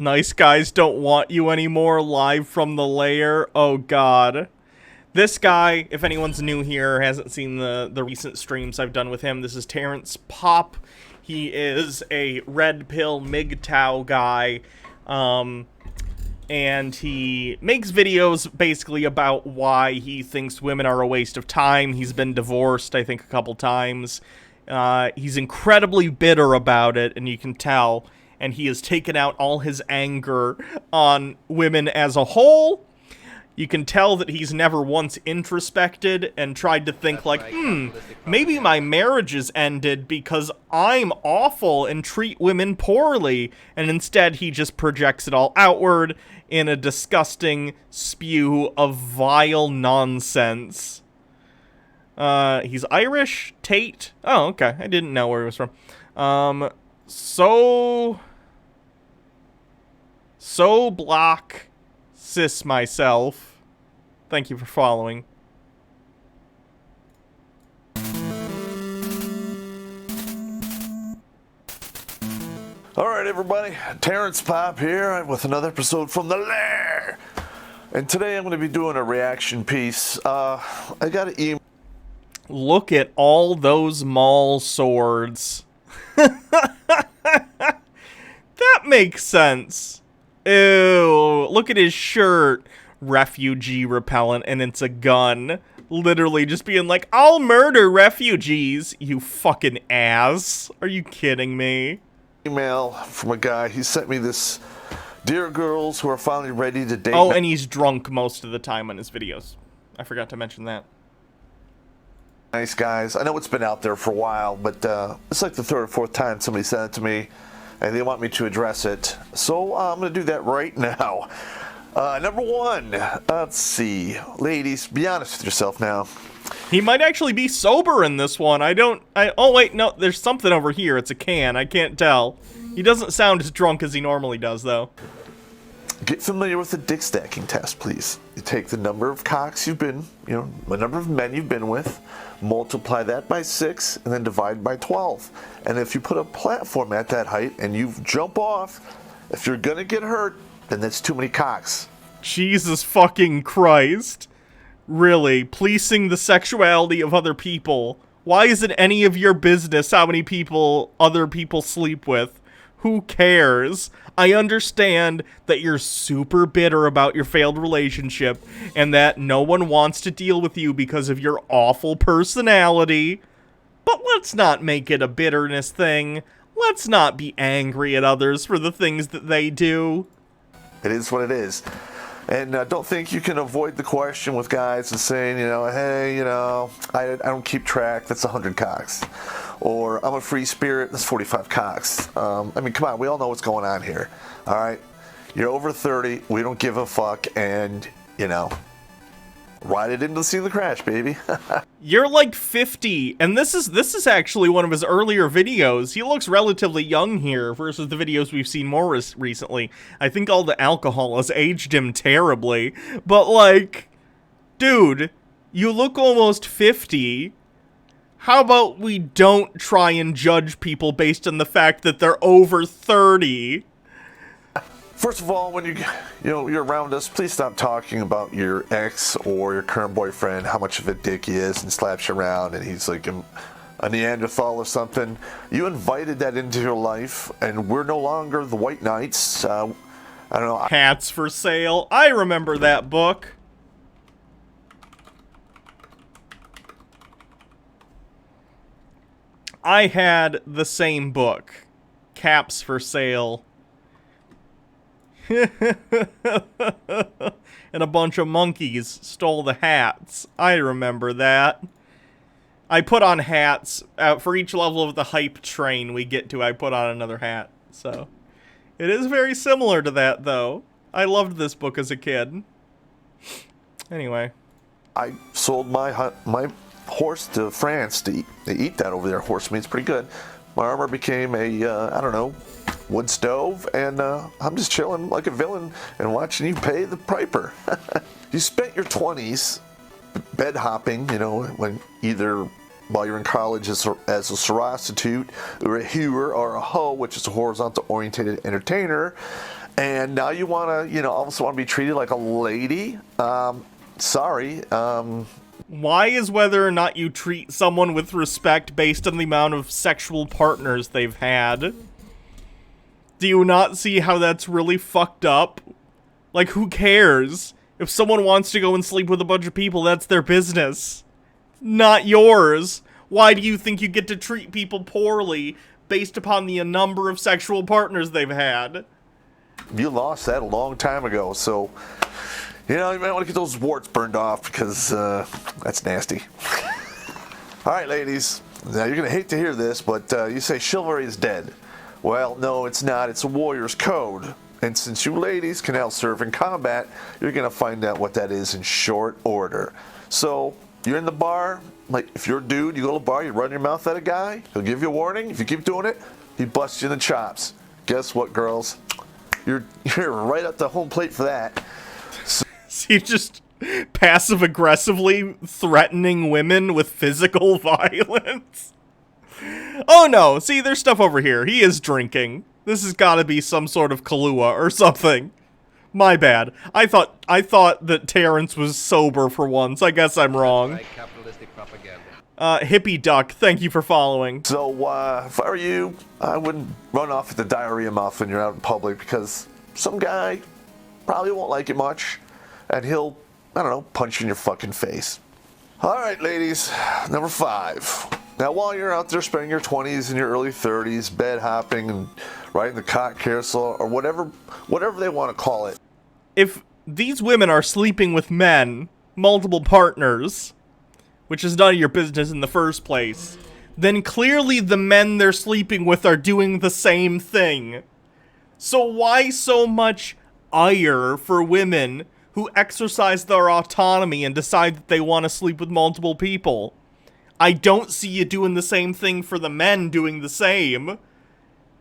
Nice guys don't want you anymore, live from the lair. Oh god. This guy, if anyone's new here, hasn't seen the recent streams I've done with him, this is Terrence Popp. He is a red pill MGTOW guy, and he makes videos basically about why he thinks women are a waste of time. He's been divorced, I think, a couple times. He's incredibly bitter about it, and you can tell, and he has taken out all his anger on women as a whole. You can tell that he's never once introspected and tried to think like, maybe my marriage is ended because I'm awful and treat women poorly. And instead he just projects it all outward in a disgusting spew of vile nonsense. He's Irish, Tate. Oh, okay. I didn't know where he was from. So block cis myself. Thank you for following. Alright everybody, Terrence Popp here with another episode from the lair. And today I'm going to be doing a reaction piece. I got an email. Look at all those mall swords. That makes sense. Ew, look at his shirt. Refugee repellent, and it's a gun. Literally just being like, I'll murder refugees, you fucking ass. Are you kidding me? Email from a guy. He sent me this: dear girls who are finally ready to date. Oh, and he's drunk most of the time on his videos. I forgot to mention that. Nice guys. I know it's been out there for a while, but it's like the third or fourth time somebody sent it to me, and they want me to address it. So I'm going to do that right now. Number one, let's see. Ladies, be honest with yourself now. He might actually be sober in this one. Oh wait, no, there's something over here. It's a can. I can't tell. He doesn't sound as drunk as he normally does, though. Get familiar with the dick stacking test, please. You take the number of cocks you've been, the number of men you've been with, multiply that by 6, and then divide by 12. And if you put a platform at that height and you jump off, if you're gonna get hurt, then that's too many cocks. Jesus fucking Christ. Really, policing the sexuality of other people. Why is it any of your business how many people other people sleep with? Who cares? I understand that you're super bitter about your failed relationship and that no one wants to deal with you because of your awful personality. But let's not make it a bitterness thing. Let's not be angry at others for the things that they do. It is what it is. And don't think you can avoid the question with guys and saying, hey, I don't keep track, that's 100 cocks. Or I'm a free spirit, that's 45 cocks. I mean, come on, we all know what's going on here. All right? You're over 30, we don't give a fuck, and, ride it into the scene of the crash, baby. You're like 50, and this is actually one of his earlier videos. He looks relatively young here versus the videos we've seen more recently. I think all the alcohol has aged him terribly. But like, dude, you look almost 50. How about we don't try and judge people based on the fact that they're over 30? First of all, when you're around us, please stop talking about your ex or your current boyfriend, how much of a dick he is, and slaps you around, and he's like a Neanderthal or something. You invited that into your life, and we're no longer the White Knights. I don't know. Hats for Sale. I remember that book. I had the same book. Caps for Sale. And a bunch of monkeys stole the hats. I remember that. I put on hats. For each level of the hype train we get to, I put on another hat. So, it is very similar to that, though. I loved this book as a kid. Anyway. I sold my horse to France to eat. They eat that over there. Horse meat's pretty good. My armor became a, wood stove, and I'm just chilling like a villain and watching you pay the piper. You spent your 20s bed hopping, when either while you're in college as a prostitute, or a hewer, or a hoe, which is a horizontal oriented entertainer, And now you want to, also want to be treated like a lady? Sorry. Why is whether or not you treat someone with respect based on the amount of sexual partners they've had? Do you not see how that's really fucked up? Like, who cares? If someone wants to go and sleep with a bunch of people, that's their business. Not yours. Why do you think you get to treat people poorly based upon the number of sexual partners they've had? You lost that a long time ago, so, you might want to get those warts burned off because that's nasty. All right, ladies. Now, you're going to hate to hear this, but you say chivalry is dead. Well, no, it's not. It's a warrior's code. And since you ladies can now serve in combat, you're going to find out what that is in short order. So, you're in the bar. Like, if you're a dude, you go to the bar, you run your mouth at a guy, he'll give you a warning. If you keep doing it, he busts you in the chops. Guess what, girls? You're right at the home plate for that. So you're just passive-aggressively threatening women with physical violence? Oh no, see, there's stuff over here. He is drinking. This has got to be some sort of Kahlua or something. My bad. I thought that Terrence was sober for once. I guess I'm wrong. Hippie Duck, thank you for following. So, if I were you, I wouldn't run off at the diarrhea mouth when you're out in public because some guy probably won't like it much and he'll, I don't know, punch you in your fucking face. All right, ladies, number 5. Now, while you're out there spending your 20s and your early 30s, bed hopping and riding the cock carousel or whatever they want to call it. If these women are sleeping with men, multiple partners, which is none of your business in the first place, then clearly the men they're sleeping with are doing the same thing. So why so much ire for women who exercise their autonomy and decide that they want to sleep with multiple people? I don't see you doing the same thing for the men doing the same.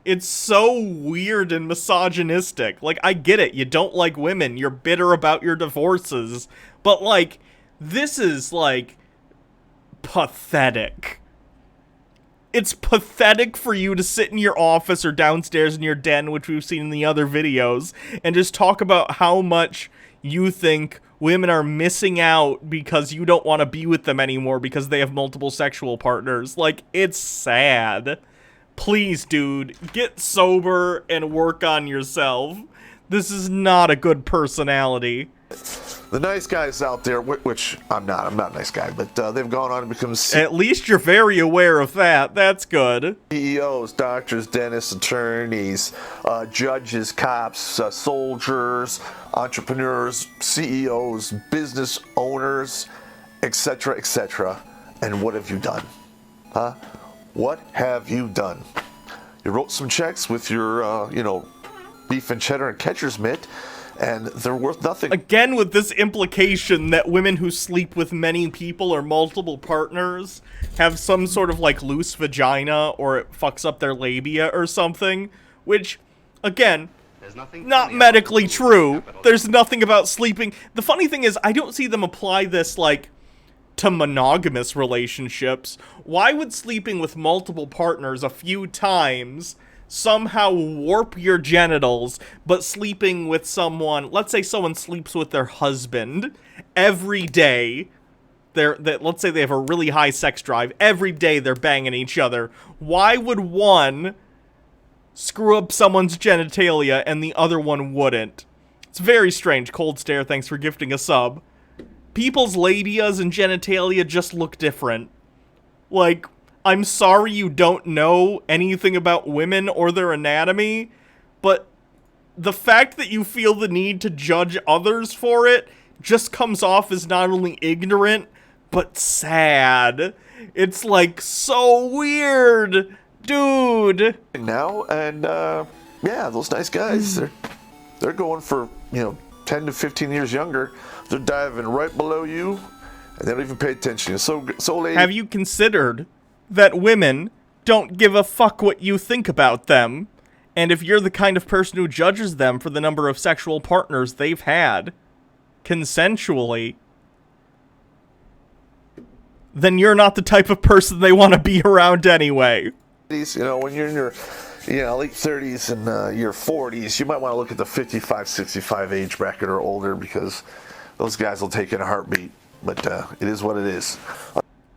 It's so weird and misogynistic. Like, I get it, you don't like women, you're bitter about your divorces, but, like, this is, like, pathetic. It's pathetic for you to sit in your office or downstairs in your den, which we've seen in the other videos, and just talk about how much you think women are missing out because you don't want to be with them anymore because they have multiple sexual partners. Like, it's sad. Please, dude, get sober and work on yourself. This is not a good personality. The nice guys out there, which I'm not a nice guy, but they've gone on to become At least you're very aware of that. That's good. CEOs, doctors, dentists, attorneys, judges, cops, soldiers, entrepreneurs, CEOs, business owners, etc., etc. And what have you done? Huh? What have you done? You wrote some checks with your, beef and cheddar and catcher's mitt, and they're worth nothing. Again, with this implication that women who sleep with many people or multiple partners have some sort of, like, loose vagina or it fucks up their labia or something, which, again, not medically true. There's nothing about sleeping. The funny thing is, I don't see them apply this, like, to monogamous relationships. Why would sleeping with multiple partners a few times somehow warp your genitals, but sleeping with someone, let's say someone sleeps with their husband every day, let's say they have a really high sex drive, every day they're banging each other, why would one screw up someone's genitalia and the other one wouldn't? It's very strange. Cold Stare, thanks for gifting a sub. People's labias and genitalia just look different. Like, I'm sorry you don't know anything about women or their anatomy, but the fact that you feel the need to judge others for it just comes off as not only ignorant, but sad. It's, like, so weird, dude. Now, and, yeah, those nice guys, they're going for, 10 to 15 years younger. They're diving right below you, and they don't even pay attention. So lady. Have you considered that women don't give a fuck what you think about them? And if you're the kind of person who judges them for the number of sexual partners they've had, consensually, then you're not the type of person they want to be around anyway. When you're in your late 30s and your 40s, you might want to look at the 55, 65 age bracket or older, because those guys will take it in a heartbeat. But it is what it is.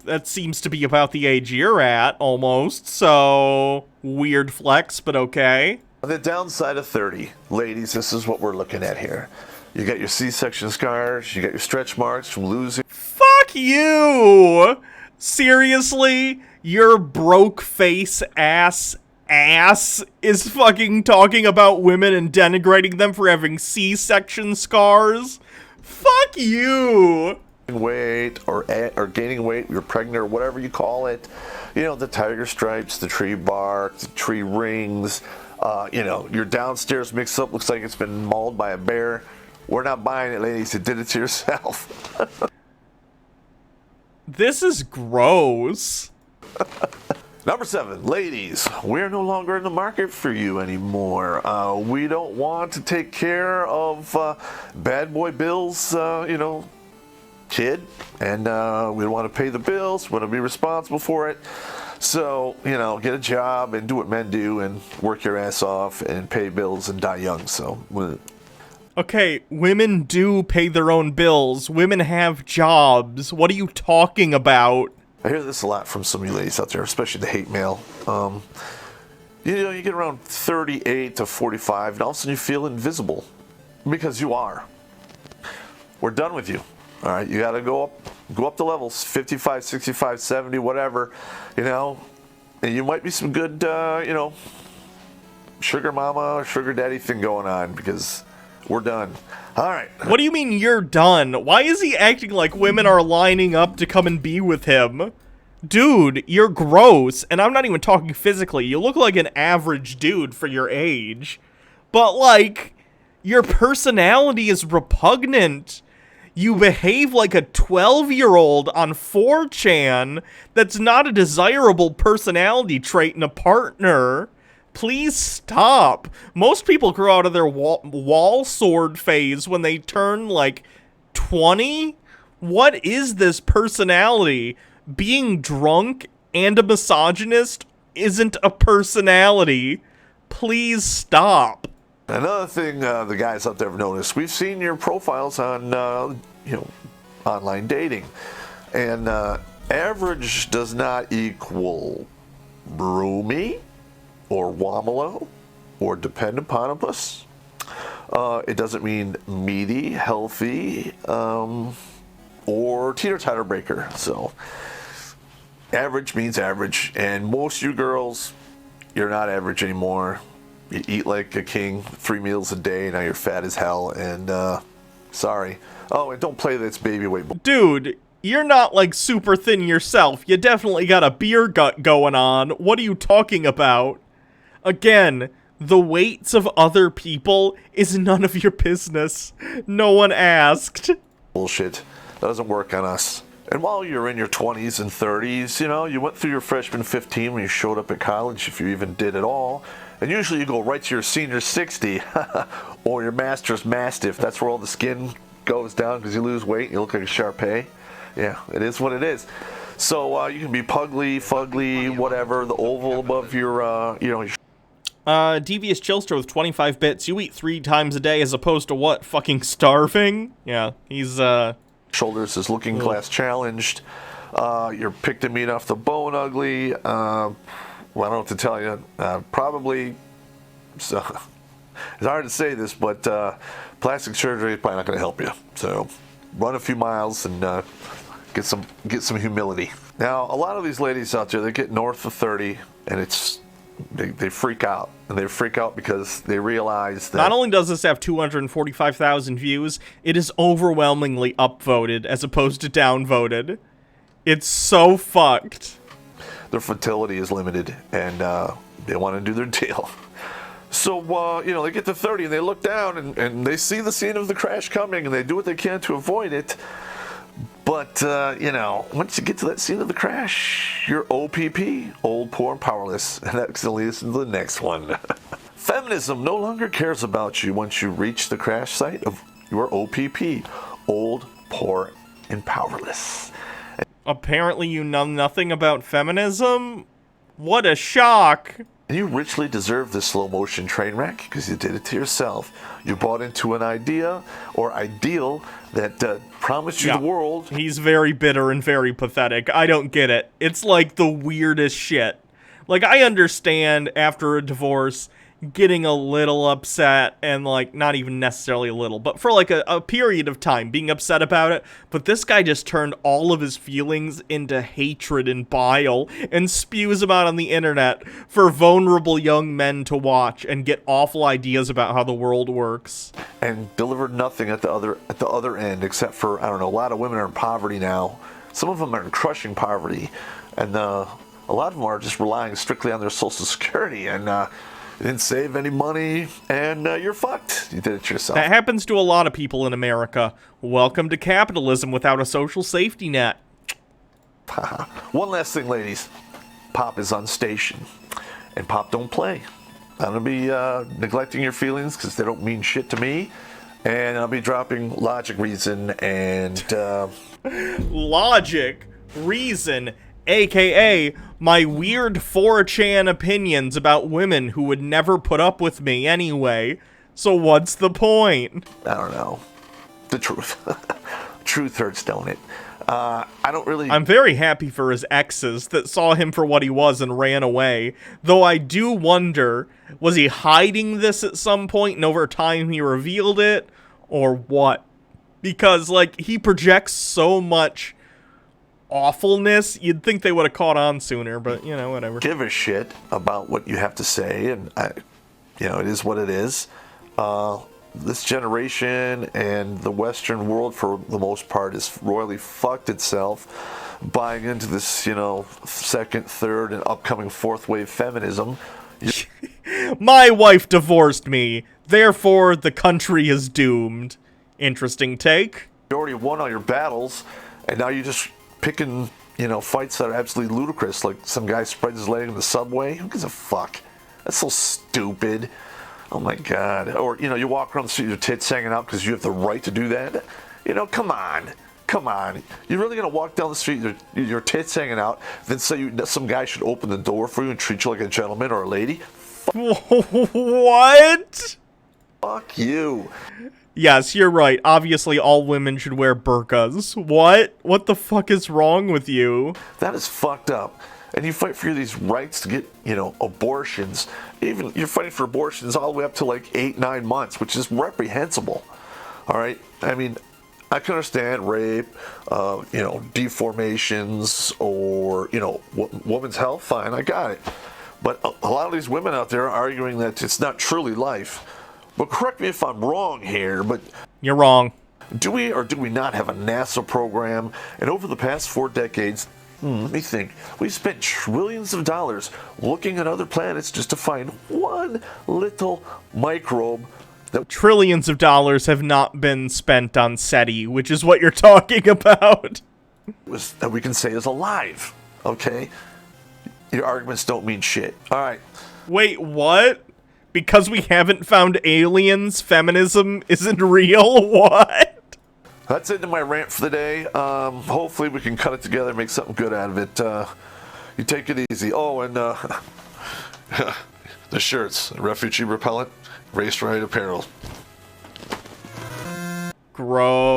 That seems to be about the age you're at, almost, so weird flex, but okay. On the downside of 30, ladies, this is what we're looking at here. You got your C-section scars, you got your stretch marks from losing. Fuck you! Seriously? Your broke face ass is fucking talking about women and denigrating them for having C-section scars? Fuck you! Weight or gaining weight, you're pregnant or whatever you call it. The tiger stripes, the tree bark, the tree rings. Your downstairs mix-up looks like it's been mauled by a bear. We're not buying it, ladies. You did it to yourself. This is gross. Number 7, ladies, we're no longer in the market for you anymore. We don't want to take care of bad boy Bill's, kid, and we don't want to pay the bills. We want to be responsible for it. So, get a job and do what men do and work your ass off and pay bills and die young. So, okay, women do pay their own bills. Women have jobs. What are you talking about? I hear this a lot from some of you ladies out there, especially the hate mail. You get around 38 to 45, and all of a sudden you feel invisible, because you are. We're done with you. All right, you got to go up the levels, 55, 65, 70, whatever, and you might be some good, sugar mama, sugar daddy thing going on, because we're done. All right. What do you mean you're done? Why is he acting like women are lining up to come and be with him? Dude, you're gross, and I'm not even talking physically. You look like an average dude for your age, but, your personality is repugnant. You behave like a 12-year-old on 4chan. That's not a desirable personality trait in a partner. Please stop. Most people grow out of their wall sword phase when they turn, 20? What is this personality? Being drunk and a misogynist isn't a personality. Please stop. Another thing the guys out there have noticed, we've seen your profiles on, online dating. And average does not equal roomy or womalo or depend upon us. It doesn't mean meaty, healthy, or teeter-totter breaker. So average means average. And most of you girls, you're not average anymore. You eat like a king 3 meals a day. Now you're fat as hell. And sorry. Oh, and don't play this baby weight. Dude, you're not super thin yourself. You definitely got a beer gut going on. What are you talking about? Again, the weights of other people is none of your business. No one asked. Bullshit. That doesn't work on us. And while you're in your 20s and 30s, you went through your freshman 15 when you showed up at college, if you even did at all. And usually you go right to your senior 60 or your master's mastiff. That's where all the skin goes down because you lose weight and you look like a Shar-Pei. Yeah, it is what it is. So you can be pugly, fugly, whatever, the oval above your, Devious Chillster with 25 bits. You eat 3 times a day as opposed to what? Fucking starving? Yeah, he's, shoulders is looking glass challenged. You're picked and meat off the bone ugly. Well, I don't know what to tell you. Probably, so, it's hard to say this, but plastic surgery is probably not going to help you. So run a few miles and get some humility. Now, a lot of these ladies out there, they get north of 30, and they freak out. And they freak out because they realize that... Not only does this have 245,000 views, it is overwhelmingly upvoted as opposed to downvoted. It's so fucked. Their fertility is limited, and they want to do their deal. So, they get to 30, and they look down, and they see the scene of the crash coming, and they do what they can to avoid it. But, once you get to that scene of the crash, you're OPP, old, poor, and powerless. And that's going to lead us into the next one. Feminism no longer cares about you once you reach the crash site of your OPP, old, poor, and powerless. Apparently you know nothing about feminism? What a shock. And you richly deserve this slow motion train wreck because you did it to yourself. You bought into an idea or ideal that promised you the world. He's very bitter and very pathetic. I don't get it. It's like the weirdest shit. Like, I understand after a divorce getting a little upset and, like, not even necessarily a little, but for, like, a period of time being upset about it. But this guy just turned all of his feelings into hatred and bile and spews them out on the internet for vulnerable young men to watch and get awful ideas about how the world works. And delivered nothing at the other end, except for, I don't know, a lot of women are in poverty now. Some of them are in crushing poverty, and a lot of them are just relying strictly on their Social Security, and you didn't save any money, and you're fucked. You did it yourself. That happens to a lot of people in America. Welcome to capitalism without a social safety net. One last thing, ladies. Pop is on station, and Pop don't play. I'm going to be neglecting your feelings because they don't mean shit to me, and I'll be dropping logic, reason, and... Logic, reason, aka my weird 4chan opinions about women who would never put up with me anyway. So what's the point? I don't know. The truth. Truth hurts, don't it? I don't really... I'm very happy for his exes that saw him for what he was and ran away. Though I do wonder, was he hiding this at some point and over time he revealed it? Or what? Because, like, he projects so much awfulness, you'd think they would have caught on sooner, but, you know, whatever. Give a shit about what you have to say, and, it is what it is. This generation and the Western world, for the most part, has royally fucked itself, buying into this, second, third, and upcoming fourth wave feminism. My wife divorced me, therefore the country is doomed. Interesting take. You already won all your battles, and now you're just picking, fights that are absolutely ludicrous, like some guy spreads his leg in the subway. Who gives a fuck? That's so stupid. Oh my god. Or, you walk around the street with your tits hanging out because you have the right to do that. Come on. Come on. You're really going to walk down the street with your tits hanging out, then say some guy should open the door for you and treat you like a gentleman or a lady? What? Fuck you. Yes, you're right. Obviously, all women should wear burqas. What? What the fuck is wrong with you? That is fucked up. And you fight for these rights to get, abortions. Even you're fighting for abortions all the way up to like 8-9 months, which is reprehensible. All right? I mean, I can understand rape, deformations, or, women's health. Fine, I got it. But a lot of these women out there are arguing that it's not truly life. But correct me if I'm wrong here, but... You're wrong. Do we or do we not have a NASA program? And over the past 4 decades, let me think, we've spent trillions of dollars looking at other planets just to find one little microbe that... Trillions of dollars have not been spent on SETI, which is what you're talking about. That we can say is alive, okay? Your arguments don't mean shit. All right. Wait, what? Because we haven't found aliens, feminism isn't real? What? That's it in my rant for the day. Hopefully we can cut it together and make something good out of it. You take it easy. Oh, and the shirts, refugee repellent, race right apparel. Gross.